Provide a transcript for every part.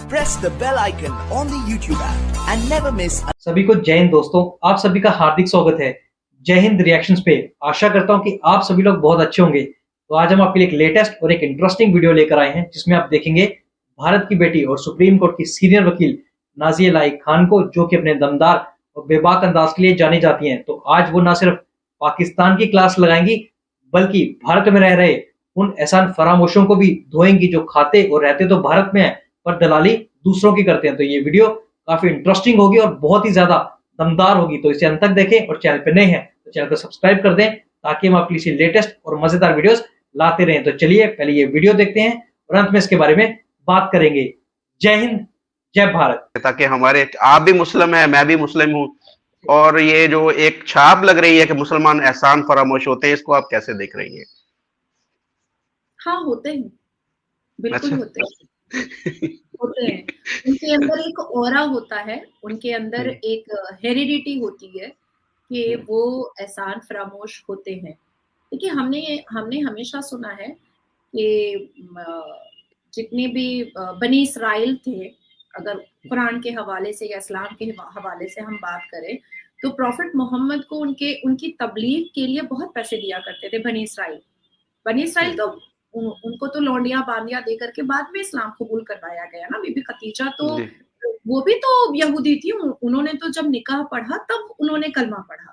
press the bell icon on the YouTube app and never miss. सभी को जय हिंद दोस्तों, आप सभी का हार्दिक स्वागत है जय हिंद रिएक्शंस पे। आशा करता हूं कि आप सभी लोग बहुत अच्छे होंगे। तो आज हम आपके लिए एक लेटेस्ट और एक इंटरेस्टिंग वीडियो लेकर आए हैं जिसमें आप देखेंगे भारत की बेटी और सुप्रीम कोर्ट की सीनियर वकील नाज़िया लाइक खान को, जो कि अपने दमदार और बेबाक अंदाज के लिए जानी जाती हैं। तो आज वो न सिर्फ पाकिस्तान की क्लास लगाएंगी बल्कि भारत में रह रहे उन एहसान फरामोशों को भी धोएंगी जो खाते और रहते तो भारत में है पर दलाली दूसरों की करते हैं। तो ये वीडियो काफी इंटरेस्टिंग होगी और बहुत ही ज्यादा दमदार होगी, तो इसे अंत तक देखें और चैनल पे नए हैं तो चैनल को सब्सक्राइब कर दें ताकि हम आपके लिए लेटेस्ट और मजेदार वीडियोस लाते रहें। तो चलिए पहले ये वीडियो देखते हैं और अंत में इसके बारे में बात करेंगे। जय हिंद, जय भारत। ताकि हमारे, आप भी मुस्लिम है, मैं भी मुस्लिम हूँ, और ये जो एक छाप लग रही है कि मुसलमान एहसान फरामोश होते हैं, इसको आप कैसे देख रही हैं? हाँ, होते हैं, बिल्कुल अच्छा। होते हैं। होते हैं, उनके अंदर एक ऑरा होता है, उनके अंदर एक हेरिडिटी होती है कि वो एहसान फरामोश होते हैं। देखिए, हमने हमेशा सुना है कि जितने भी बनी इसराइल थे, अगर कुरान के हवाले से या इस्लाम के हवाले से हम बात करें तो प्रॉफिट मोहम्मद को उनकी तबलीग के लिए बहुत पैसे दिया करते थे बनी इसराइल। तो उनको तो लौंडिया बांदिया दे करके बाद में इस्लाम कबूल करवाया गया ना। बीबी खदीजा तो वो भी तो यहूदी थी, उन्होंने तो जब निकाह पढ़ा तब उन्होंने कलमा पढ़ा।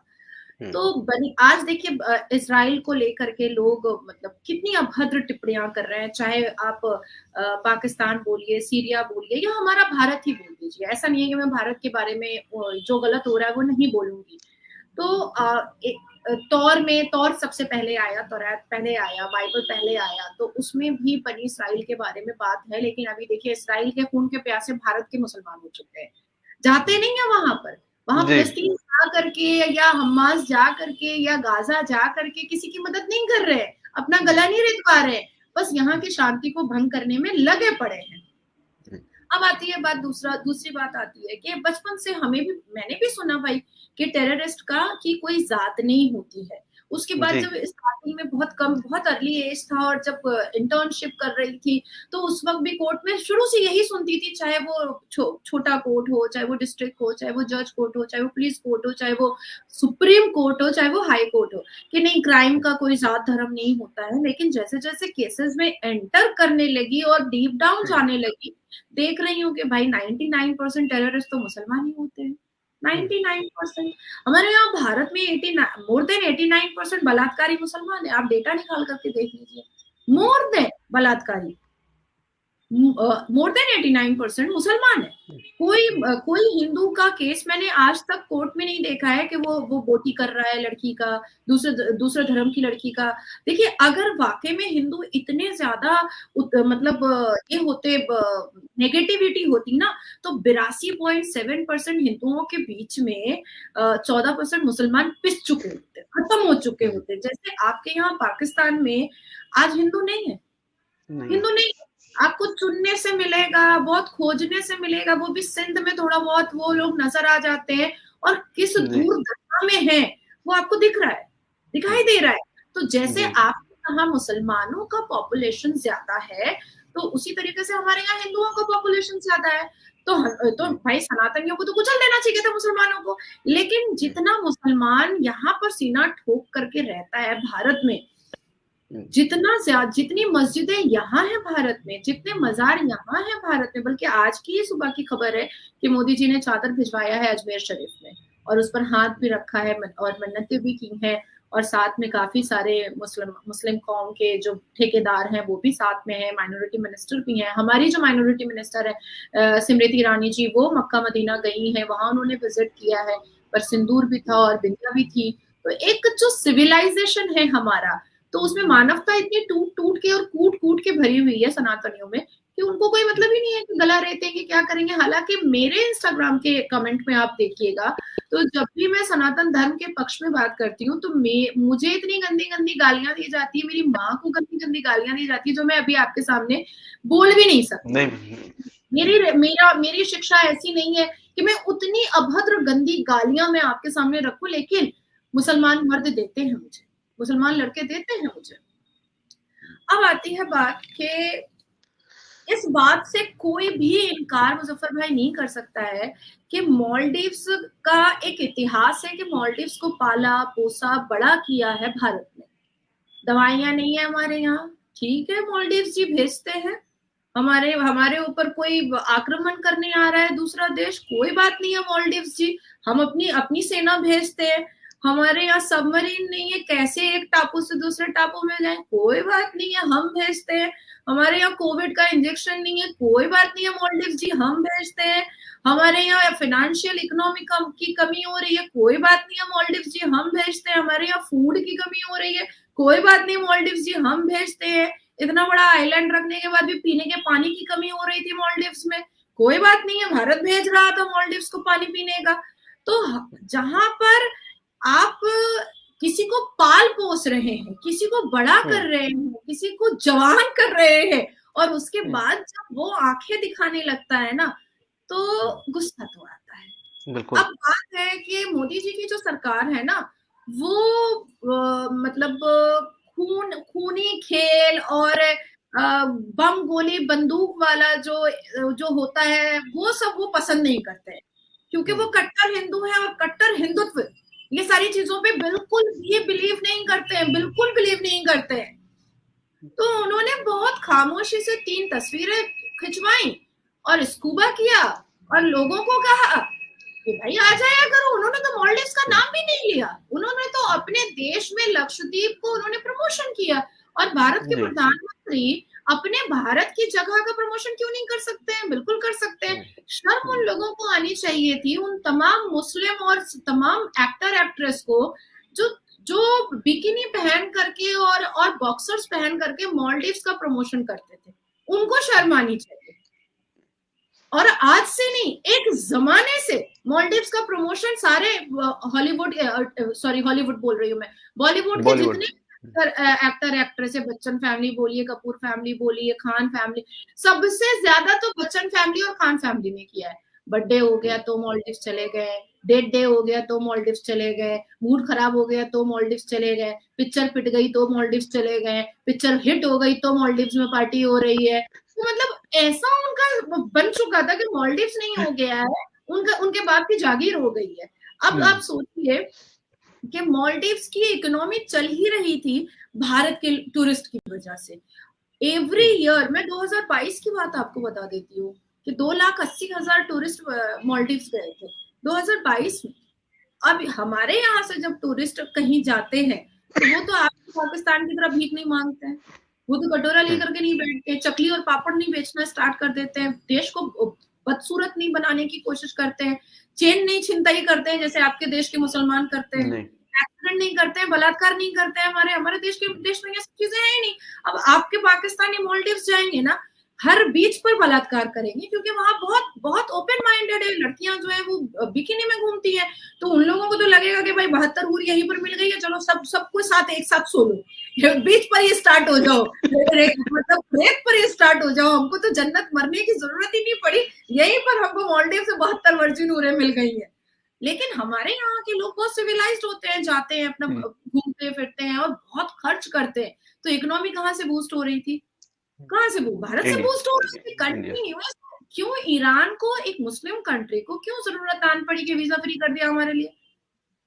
तो आज देखिए इजराइल को लेकर के लोग मतलब कितनी अभद्र टिप्पणियां कर रहे हैं, चाहे आप पाकिस्तान बोलिए, सीरिया बोलिए या हमारा भारत ही बोल दीजिए। ऐसा नहीं है कि मैं भारत के बारे में जो गलत हो रहा है वो नहीं बोलूंगी। तो तौर सबसे पहले आया, तौरात पहले आया, बाइबल पहले आया, तो उसमें भी बनी इसराइल के बारे में बात है। लेकिन अभी देखिए इसराइल के खून के प्यासे भारत के मुसलमान हो चुके हैं, जाते नहीं है वहां फलस्तीन जा करके या हमास जा करके या गाजा जा करके किसी की मदद नहीं कर रहे, अपना गला नहीं रेतवा रहे, बस यहाँ की शांति को भंग करने में लगे पड़े हैं। अब आती है बात, दूसरी बात आती है कि बचपन से मैंने भी सुना भाई कि टेररिस्ट की कोई जात नहीं होती है। उसके बाद जब स्टार्टिंग में बहुत अर्ली एज था और जब इंटर्नशिप कर रही थी तो उस वक्त भी कोर्ट में शुरू से यही सुनती थी, चाहे वो छोटा कोर्ट हो, चाहे वो डिस्ट्रिक्ट हो, चाहे वो जज कोर्ट हो, चाहे वो पुलिस कोर्ट हो, चाहे वो सुप्रीम कोर्ट हो, चाहे वो हाई कोर्ट हो, कि नहीं क्राइम का कोई जात धर्म नहीं होता है। लेकिन जैसे जैसे केसेस में एंटर करने लगी और डीप डाउन जाने लगी, देख रही हूँ कि भाई 99% टेररिस्ट तो मुसलमान ही होते हैं। 99%। हमारे यहाँ भारत में मोर देन 89% बलात्कारी मुसलमान है। आप डेटा निकाल करके देख लीजिए, मोर देन बलात्कारी मोर देन 89% मुसलमान है। कोई हिंदू का केस मैंने आज तक कोर्ट में नहीं देखा है कि वो बोटी कर रहा है लड़की का, दूसरे धर्म की लड़की का। देखिए, अगर वाकई में हिंदू इतने ज्यादा मतलब ये होते, नेगेटिविटी होती ना, तो 82.7% हिंदुओं के बीच में 14% मुसलमान पिस चुके होते, खत्म हो चुके होते। जैसे आपके यहाँ पाकिस्तान में आज हिंदू नहीं है, हिंदू नहीं, आपको चुनने से मिलेगा, बहुत खोजने से मिलेगा, वो भी सिंध में थोड़ा बहुत वो लोग नजर आ जाते हैं, और किस दूर दशा में है वो आपको दिखाई दे रहा है। तो जैसे आपके यहाँ मुसलमानों का पॉपुलेशन ज्यादा है तो उसी तरीके से हमारे यहाँ हिंदुओं का पॉपुलेशन ज्यादा है। तो भाई सनातनियों को तो कुचल देना चाहिए था मुसलमानों को। लेकिन जितना मुसलमान यहाँ पर सीना ठोक करके रहता है भारत में, जितनी मस्जिदें यहाँ है भारत में, जितने मजार यहाँ है भारत में, बल्कि आज की ही सुबह की खबर है कि मोदी जी ने चादर भिजवाया है अजमेर शरीफ में और उस पर हाथ भी रखा है और मन्नतें भी की हैं, और साथ में काफी सारे मुस्लिम कौम के जो ठेकेदार हैं वो भी साथ में है, माइनॉरिटी मिनिस्टर भी हैं। हमारी जो माइनॉरिटी मिनिस्टर है स्मृति ईरानी जी, वो मक्का मदीना गई हैं, वहां उन्होंने विजिट किया है, पर सिंदूर भी था और बिंदिया भी थी। तो एक जो सिविलाइजेशन है हमारा, तो उसमें मानवता इतनी टूट के और कूट के भरी हुई है सनातनियों में कि उनको कोई मतलब ही नहीं है कि गला रेतेंगे क्या करेंगे। हालांकि मेरे इंस्टाग्राम के कमेंट में आप देखिएगा तो जब भी मैं सनातन धर्म के पक्ष में बात करती हूँ तो मुझे इतनी गंदी गालियां दी जाती है, मेरी माँ को गंदी गालियां दी जाती है, जो मैं अभी आपके सामने बोल भी नहीं सकती। मेरी शिक्षा ऐसी नहीं है कि मैं उतनी अभद्र गंदी गालियां मैं आपके सामने रखूं, लेकिन मुसलमान मर्द देते हैं मुझे, मुसलमान लड़के देते हैं मुझे। अब आती है बात कि इस बात से कोई भी इनकार मुजफ्फर भाई नहीं कर सकता है कि मालदीव्स का एक इतिहास है कि मालदीव्स को पाला पोसा बड़ा किया है भारत ने। दवाइयां नहीं है हमारे यहाँ, ठीक है, मालदीव्स जी भेजते हैं। हमारे हमारे ऊपर कोई आक्रमण करने आ रहा है दूसरा देश, कोई बात नहीं है मालदीव्स जी, हम अपनी अपनी सेना भेजते हैं। हमारे यहाँ सबमरीन नहीं है, कैसे एक टापू से दूसरे टापू में जाए, कोई बात नहीं है, हम भेजते हैं। हमारे यहाँ कोविड का इंजेक्शन नहीं है, कोई बात नहीं है मालदीव्स जी, हम भेजते हैं। हमारे यहाँ फाइनेंशियल इकोनॉमी की कमी हो रही है, कोई बात नहीं है मालदीव्स जी, हम भेजते हैं। हमारे यहाँ फूड की कमी हो रही है, कोई बात नहीं मालदीव्स जी, हम भेजते हैं। इतना बड़ा आइलैंड रखने के बाद भी पीने के पानी की कमी हो रही थी मालदीव्स में, कोई बात नहीं है, भारत भेज रहा था मालदीव्स को पानी पीने का। तो जहां पर आप किसी को पाल पोस रहे हैं, किसी को बड़ा कर रहे हैं, किसी को जवान कर रहे हैं, और उसके बाद जब वो आंखें दिखाने लगता है ना, तो गुस्सा तो आता है। बिल्कुल। अब बात है कि मोदी जी की जो सरकार है ना, वो मतलब खूनी खेल और बम गोली बंदूक वाला जो होता है वो सब वो पसंद नहीं करते हैं, क्योंकि वो कट्टर हिंदू है और कट्टर हिंदुत्व ये सारी चीजों पे बिल्कुल भी बिलीव नहीं करते हैं, बिल्कुल बिलीव नहीं करते हैं। तो उन्होंने बहुत खामोशी से 3 तस्वीरें खिंचवाई और स्कूबा किया और लोगों को कहा कि भाई आ जाया करो। उन्होंने तो मालदीव्स का नाम भी नहीं लिया, उन्होंने तो अपने देश में लक्षद्वीप को उन्होंने प्रमोशन किया। और भारत के प्रधानमंत्री अपने भारत की जगह का प्रमोशन क्यों नहीं कर सकते हैं? बिल्कुल कर सकते हैं। शर्म उन लोगों को आनी चाहिए थी, उन तमाम मुस्लिम और तमाम एक्टर एक्ट्रेस को जो बिकिनी पहन करके और बॉक्सर्स पहन करके मालदीव्स का प्रमोशन करते थे, उनको शर्म आनी चाहिए। और आज से नहीं, एक जमाने से मालदीव्स का प्रमोशन सारे हॉलीवुड बोल रही हूँ मैं, बॉलीवुड के जितने एक्टर एक्ट्रेस है, बच्चन फैमिली बोलिए, कपूर फैमिली बोलिए, खान फैमिली, सबसे ज्यादा तो बच्चन फैमिली और खान फैमिली ने किया है। बर्थडे हो गया तो मालदीव्स चले गए, डेथ डे हो गया तो मालदीव्स चले गए, मूड खराब हो गया तो मालदीव्स चले गए, पिक्चर पिट गई तो मालदीव्स चले गए, पिक्चर हिट हो गई तो मालदीव्स में पार्टी हो रही है। तो मतलब ऐसा उनका बन चुका था कि मालदीव्स नहीं हो गया है, उनके बाप की जागीर हो गई है। अब आप सोचिए कि मालदीव्स की इकोनॉमी चल ही रही थी भारत के टूरिस्ट की वजह से। एवरी ईयर, मैं 2022 की बात आपको बता देती हूँ कि 2,80,000 टूरिस्ट मालदीव्स गए थे 2022 में। अब हमारे यहाँ से जब टूरिस्ट कहीं जाते हैं तो वो तो आपके पाकिस्तान की तरह भीख नहीं मांगते हैं, वो तो कटोरा लेकर के नहीं बैठते, चकली और पापड़ नहीं बेचना स्टार्ट कर देते हैं, देश को बदसूरत नहीं बनाने की कोशिश करते हैं, चेन नहीं छिनताई करते हैं जैसे आपके देश के मुसलमान करते हैं, एक्सीडेंट नहीं करते हैं, बलात्कार नहीं करते हैं। हमारे देश में ये सब चीजें हैं ही नहीं। अब आपके पाकिस्तानी मालदीव्स जाएंगे ना, हर बीच पर बलात्कार करेंगे, क्योंकि वहां बहुत बहुत ओपन माइंडेड है, लड़कियां जो है वो बिकिनी में घूमती हैं, तो उन लोगों को तो लगेगा कि भाई 72 हूर यहीं पर मिल गई है, चलो सबको साथ एक साथ सो लो, बीच पर ही स्टार्ट हो जाओ, मतलब ब्रेक पर ही स्टार्ट हो जाओ, हमको तो जन्नत मरने की जरूरत ही नहीं पड़ी, यहीं पर हमको मालदीव से 72 वर्जिन हूरें मिल गई है। लेकिन हमारे यहाँ के लोग बहुत सिविलाइज्ड होते हैं, जाते हैं अपना घूमते फिरते हैं और बहुत खर्च करते हैं, तो इकोनॉमी कहाँ से बूस्ट हो रही थी? कहाँ से? भारत से बूस्ट हो रही थी। कंटिन्यूअस क्यों ईरान को, एक मुस्लिम कंट्री को क्यों जरूरत आन पड़ी कि वीजा फ्री कर दिया हमारे लिए?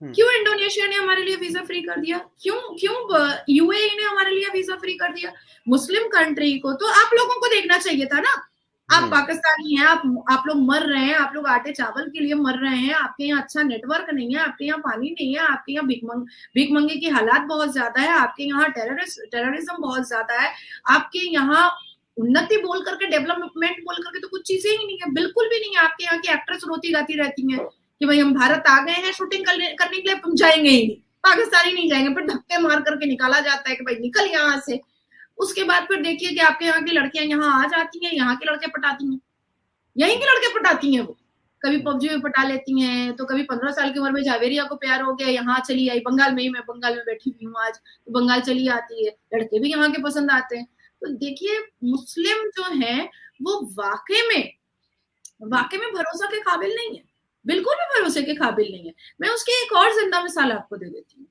क्यों इंडोनेशिया ने हमारे लिए वीजा फ्री कर दिया? क्यों यूएई ने हमारे लिए वीजा फ्री कर दिया? मुस्लिम कंट्री को तो आप लोगों को देखना चाहिए था ना। आप पाकिस्तानी हैं, आप लोग मर रहे हैं, आप लोग आटे चावल के लिए मर रहे हैं, आपके यहाँ अच्छा नेटवर्क नहीं है, आपके यहाँ पानी नहीं है, आपके यहाँ भीख मंगे की हालात बहुत ज्यादा है, आपके यहाँ टेररिज्म बहुत ज्यादा है, आपके यहाँ उन्नति बोल करके, डेवलपमेंट बोल करके तो कुछ चीजें ही नहीं है, बिल्कुल भी नहीं है। आपके यहाँ की एक्ट्रेस रोती गाती रहती हैं कि भाई हम भारत आ गए हैं शूटिंग करने के लिए, तुम जाएंगे ही नहीं, पाकिस्तानी नहीं जाएंगे, फिर धक्के मार करके निकाला जाता है कि भाई निकल यहाँ से। उसके बाद फिर देखिए कि आपके यहाँ की लड़कियां यहाँ आ जाती हैं, यहाँ के लड़के पटाती हैं, यहीं के लड़के पटाती हैं, वो कभी पबजी में पटा लेती हैं, तो कभी 15 साल की उम्र में जावेरिया को प्यार हो गया, यहाँ चली आई, बंगाल में ही, मैं बंगाल में बैठी हुई हूँ आज, तो बंगाल चली आती है, लड़के भी यहाँ के पसंद आते हैं। तो देखिए मुस्लिम जो है वो वाकई में भरोसा के काबिल नहीं है, बिल्कुल भी भरोसे के काबिल नहीं है। मैं उसकी एक और जिंदा मिसाल आपको दे देती हूँ।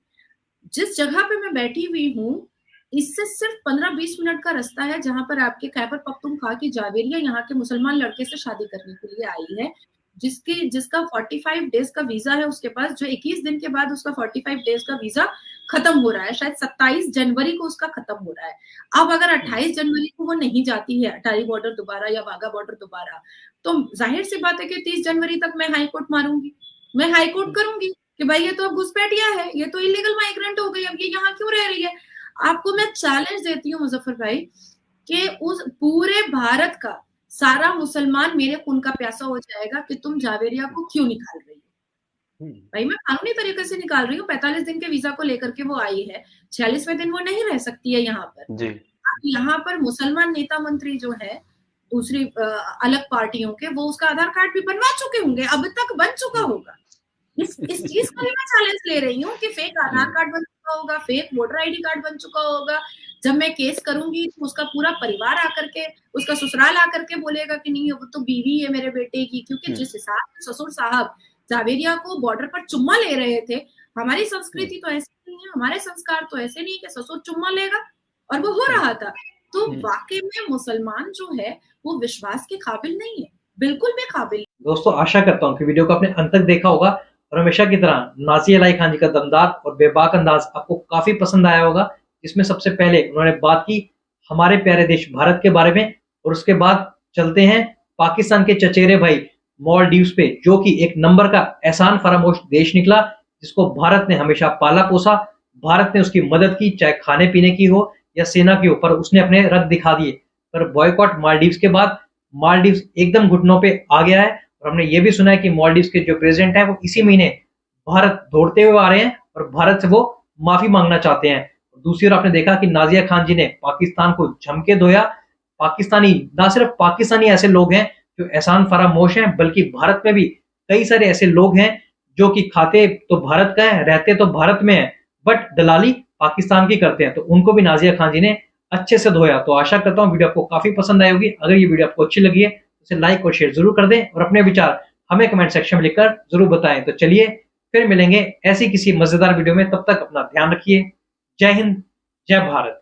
जिस जगह पे मैं बैठी हुई हूँ इससे सिर्फ 15-20 मिनट का रास्ता है जहां पर आपके खैबर पख्तूनख्वा की जावेरिया यहाँ के मुसलमान लड़के से शादी करने के लिए आई है, जिसका 45 डेज का वीजा है उसके पास, जो 21 दिन के बाद उसका 45 डेज का वीजा खत्म हो रहा है, शायद 27 जनवरी को उसका खत्म हो रहा है। अब अगर 28 जनवरी को वो नहीं जाती है अटारी बॉर्डर दोबारा या वाघा बॉर्डर दोबारा, तो जाहिर सी बात है कि 30 जनवरी तक मैं हाई कोर्ट मारूंगी, मैं हाई कोर्ट करूंगी कि भाई ये तो अब घुसपैठिया है, ये तो इलीगल माइग्रेंट हो गई, अब ये यहाँ क्यों रह रही है। आपको मैं चैलेंज देती हूँ मुजफ्फर भाई कि उस पूरे भारत का सारा मुसलमान मेरे खून का प्यासा हो जाएगा कि तुम जावेरिया को क्यों निकाल रही हो। भाई मैं कानूनी तरीके से निकाल रही हूँ, 45 दिन के वीजा को लेकर के वो आई है, 46वें दिन वो नहीं रह सकती है यहाँ पर जी। यहाँ पर मुसलमान नेता मंत्री जो है दूसरी अलग पार्टियों के, वो उसका आधार कार्ड भी बनवा चुके होंगे, अब तक बन चुका होगा। इस चीज का भी मैं चैलेंज ले रही हूँ कि फेक आधार कार्ड बन चुका होगा, फेक वोटर आईडी कार्ड बन चुका होगा। जब मैं केस करूंगी तो उसका पूरा परिवार आकर के, उसका ससुराल आकर के बोलेगा कि नहीं वो तो बीवी है मेरे बेटे की, क्योंकि जिस हिसाब से ससुर साहब जावेरिया को बॉर्डर पर चुम्मा ले रहे थे, हमारी संस्कृति तो ऐसी नहीं है, हमारे संस्कार तो ऐसे नहीं कि ससुर चुम्मा लेगा, और वो हो रहा था। तो वाकई में मुसलमान जो है वो विश्वास के काबिल नहीं है, बिल्कुल भी काबिल। दोस्तों आशा करता हूँ कि वीडियो को आपने अंत तक देखा होगा और हमेशा की तरह नाज़िया अलाई खान जी का दमदार और बेबाक अंदाज आपको काफी पसंद आया होगा, जिसमें सबसे पहले उन्होंने बात की हमारे प्यारे देश भारत के बारे में, और उसके बाद चलते हैं पाकिस्तान के चचेरे भाई मालदीव्स पे, जो कि एक नंबर का एहसान फरामोश देश निकला, जिसको भारत ने हमेशा पाला पोसा, भारत ने उसकी मदद की, चाहे खाने पीने की हो या सेना की हो, पर उसने अपने रग दिखा दिए। पर बॉयकॉट मालदीव्स के बाद मालदीव्स एकदम घुटनों पे आ गया है, और हमने ये भी सुना है कि मालदीव्स के जो प्रेसिडेंट हैं वो इसी महीने भारत दौड़ते हुए आ रहे हैं और भारत से वो माफी मांगना चाहते हैं। दूसरी ओर आपने देखा कि नाज़िया खान जी ने पाकिस्तान को झमके धोया। पाकिस्तानी, ना सिर्फ पाकिस्तानी ऐसे लोग हैं जो एहसान फरामोश हैं, बल्कि भारत में भी कई सारे ऐसे लोग हैं जो कि खाते तो भारत का है, रहते तो भारत में है, बट दलाली पाकिस्तान की करते हैं। तो उनको भी नाज़िया खान जी ने अच्छे से धोया। तो आशा करता हूँ वीडियो आपको काफी पसंद आई होगी। अगर ये वीडियो आपको अच्छी लगी है तो इसे लाइक और शेयर जरूर कर दें, और अपने विचार हमें कमेंट सेक्शन में लिखकर जरूर बताएं। तो चलिए फिर मिलेंगे ऐसी किसी मजेदार वीडियो में, तब तक अपना ध्यान रखिए। जय हिंद, जय भारत।